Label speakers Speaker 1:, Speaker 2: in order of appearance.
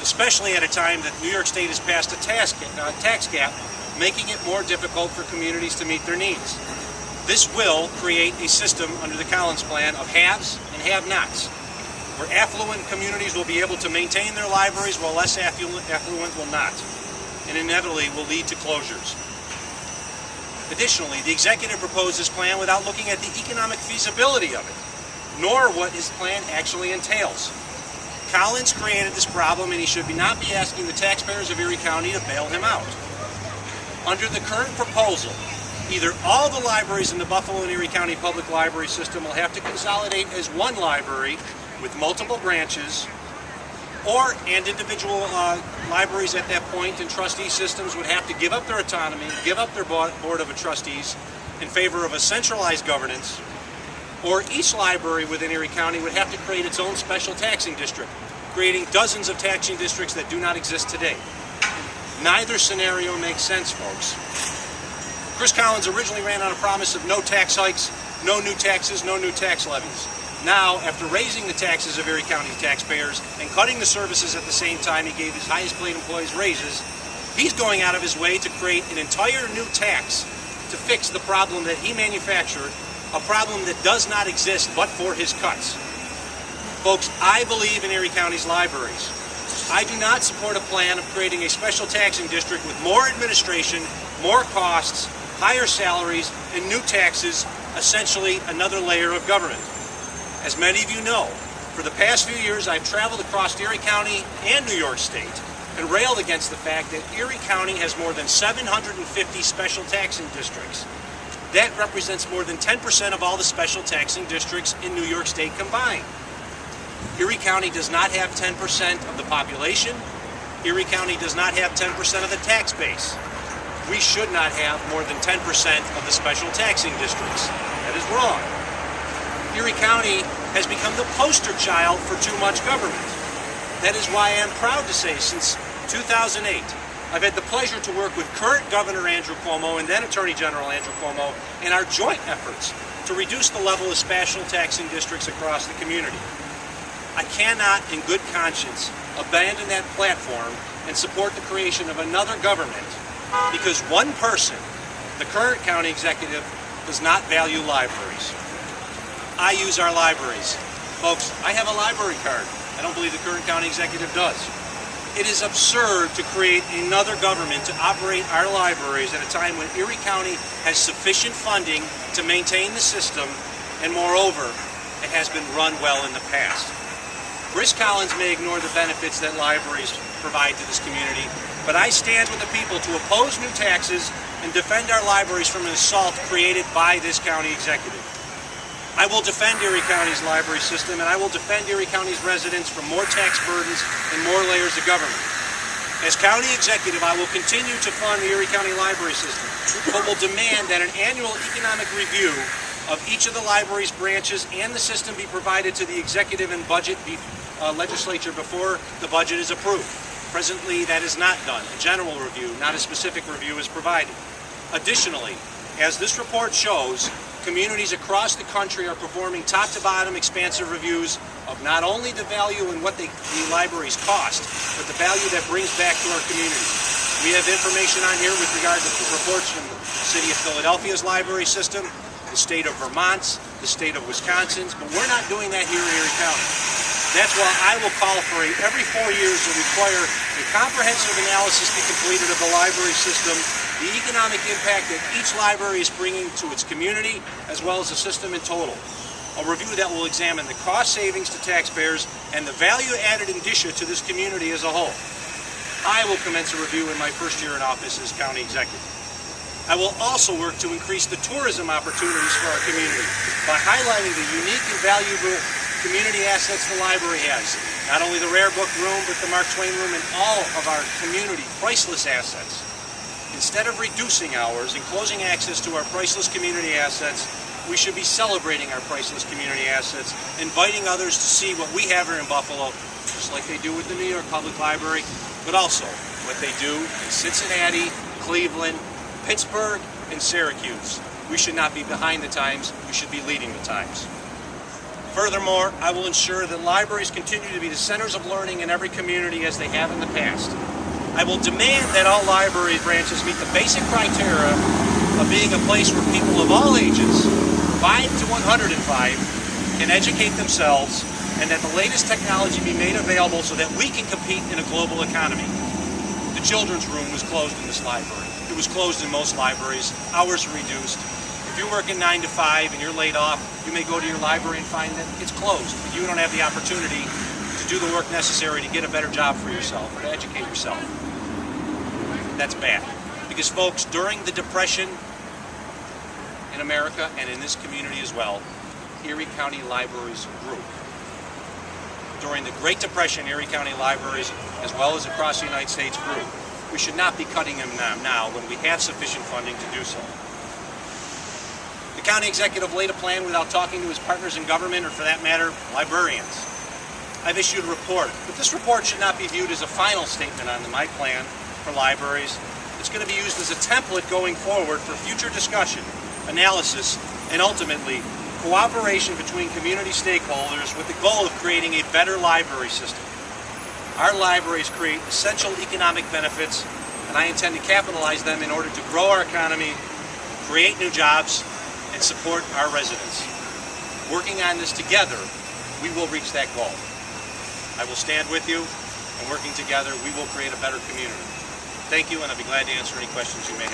Speaker 1: especially at a time that New York State has passed a tax cap, making it more difficult for communities to meet their needs. This will create a system under the Collins Plan of haves and have-nots, where affluent communities will be able to maintain their libraries while less affluent will not, and inevitably will lead to closures. Additionally, the executive proposed this plan without looking at the economic feasibility of it, nor what his plan actually entails. Collins created this problem, and he should not be asking the taxpayers of Erie County to bail him out. Under the current proposal, either all the libraries in the Buffalo and Erie County Public Library system will have to consolidate as one library with multiple branches, and individual libraries at that point and trustee systems would have to give up their autonomy, give up their board of trustees in favor of a centralized governance, or each library within Erie County would have to create its own special taxing district, creating dozens of taxing districts that do not exist today. Neither scenario makes sense, folks. Chris Collins originally ran on a promise of no tax hikes, no new taxes, no new tax levies. Now, after raising the taxes of Erie County taxpayers and cutting the services at the same time he gave his highest paid employees raises, he's going out of his way to create an entire new tax to fix the problem that he manufactured, a problem that does not exist but for his cuts. Folks, I believe in Erie County's libraries. I do not support a plan of creating a special taxing district with more administration, more costs, higher salaries, and new taxes, essentially another layer of government. As many of you know, for the past few years I've traveled across Erie County and New York State and railed against the fact that Erie County has more than 750 special taxing districts. That represents more than 10% of all the special taxing districts in New York State combined. Erie County does not have 10% of the population. Erie County does not have 10% of the tax base. We should not have more than 10% of the special taxing districts. That is wrong. Erie County has become the poster child for too much government. That is why I am proud to say since 2008, I've had the pleasure to work with current Governor Andrew Cuomo and then Attorney General Andrew Cuomo in our joint efforts to reduce the level of special taxing districts across the community. I cannot, in good conscience, abandon that platform and support the creation of another government because one person, the current county executive, does not value libraries. I use our libraries. Folks, I have a library card. I don't believe the current county executive does. It is absurd to create another government to operate our libraries at a time when Erie County has sufficient funding to maintain the system, and moreover, it has been run well in the past. Chris Collins may ignore the benefits that libraries provide to this community, but I stand with the people to oppose new taxes and defend our libraries from an assault created by this county executive. I will defend Erie County's library system, and I will defend Erie County's residents from more tax burdens and more layers of government. As county executive, I will continue to fund the Erie County library system, but will demand that an annual economic review of each of the library's branches and the system be provided to the executive and budget legislature before the budget is approved. Presently, that is not done. A general review, not a specific review, is provided. Additionally, as this report shows, communities across the country are performing top-to-bottom expansive reviews of not only the value and what the libraries cost, but the value that brings back to our community. We have information on here with regard to reports from the City of Philadelphia's library system, the state of Vermont's, the state of Wisconsin's, but we're not doing that here in Erie County. That's why I will call for every 4 years to require a comprehensive analysis be completed of the library system, the economic impact that each library is bringing to its community, as well as the system in total. A review that will examine the cost savings to taxpayers and the value added indicia to this community as a whole. I will commence a review in my first year in office as county executive. I will also work to increase the tourism opportunities for our community by highlighting the unique and valuable community assets the library has. Not only the rare book room, but the Mark Twain room and all of our community priceless assets. Instead of reducing hours and closing access to our priceless community assets, we should be celebrating our priceless community assets, inviting others to see what we have here in Buffalo, just like they do with the New York Public Library, but also what they do in Cincinnati, Cleveland, Pittsburgh, and Syracuse. We should not be behind the times, we should be leading the times. Furthermore, I will ensure that libraries continue to be the centers of learning in every community as they have in the past. I will demand that all library branches meet the basic criteria of being a place where people of all ages, 5 to 105, can educate themselves, and that the latest technology be made available so that we can compete in a global economy. The children's room was closed in this library. It was closed in most libraries. Hours are reduced. If you're working 9 to 5 and you're laid off, you may go to your library and find that it's closed. You don't have the opportunity to do the work necessary to get a better job for yourself or to educate yourself. That's bad. Because folks, during the Depression in America and in this community as well, Erie County libraries grew. During the Great Depression, Erie County libraries, as well as across the United States, grew. We should not be cutting them now when we have sufficient funding to do so. The county executive laid a plan without talking to his partners in government, or for that matter, librarians. I've issued a report, but this report should not be viewed as a final statement on my plan for libraries. It's going to be used as a template going forward for future discussion, analysis, and ultimately cooperation between community stakeholders with the goal of creating a better library system. Our libraries create essential economic benefits, and I intend to capitalize them in order to grow our economy, create new jobs, and support our residents. Working on this together, we will reach that goal. I will stand with you, and working together, we will create a better community. Thank you, and I'll be glad to answer any questions you may have.